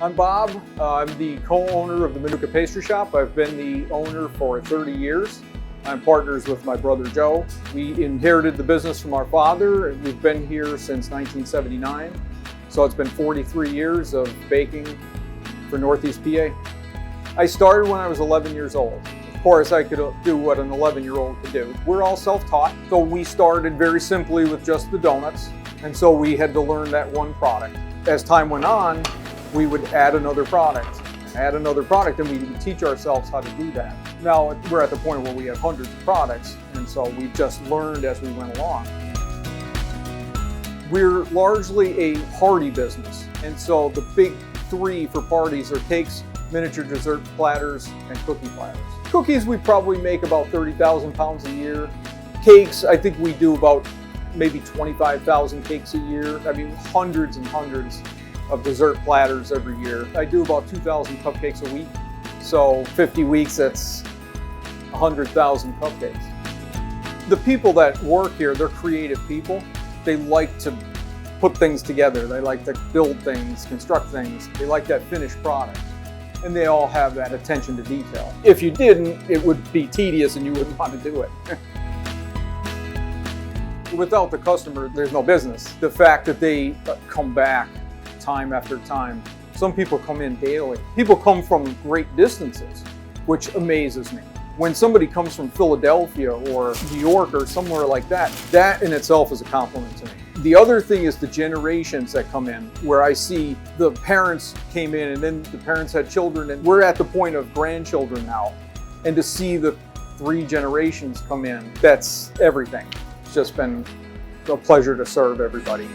I'm Bob. I'm the co-owner of the Minooka Pastry Shop. I've been the owner for 30 years. I'm partners with my brother Joe. We inherited the business from our father, and we've been here since 1979. So it's been 43 years of baking for Northeast PA. I started when I was 11 years old. Of course, I could do what an 11-year-old could do. We're all self-taught, so we started very simply with just the donuts, and so we had to learn that one product. As time went on, we would add another product, and we would teach ourselves how to do that. Now we're at the point where we have hundreds of products, and so we just learned as we went along. We're largely a party business, and so the big three for parties are cakes, miniature dessert platters, and cookie platters. Cookies, we probably make about 30,000 pounds a year. Cakes, I think we do about maybe 25,000 cakes a year. I mean, hundreds and hundreds of dessert platters every year. I do about 2,000 cupcakes a week. So 50 weeks, that's 100,000 cupcakes. The people that work here, they're creative people. They like to put things together. They like to build things, construct things. They like that finished product. And they all have that attention to detail. If you didn't, it would be tedious and you wouldn't want to do it. Without the customer, there's no business. The fact that they come back time after time. Some people come in daily. People come from great distances, which amazes me. When somebody comes from Philadelphia or New York or somewhere like that, that in itself is a compliment to me. The other thing is the generations that come in, where I see the parents came in and then the parents had children, and we're at the point of grandchildren now. And to see the 3 generations come in, that's everything. It's just been a pleasure to serve everybody.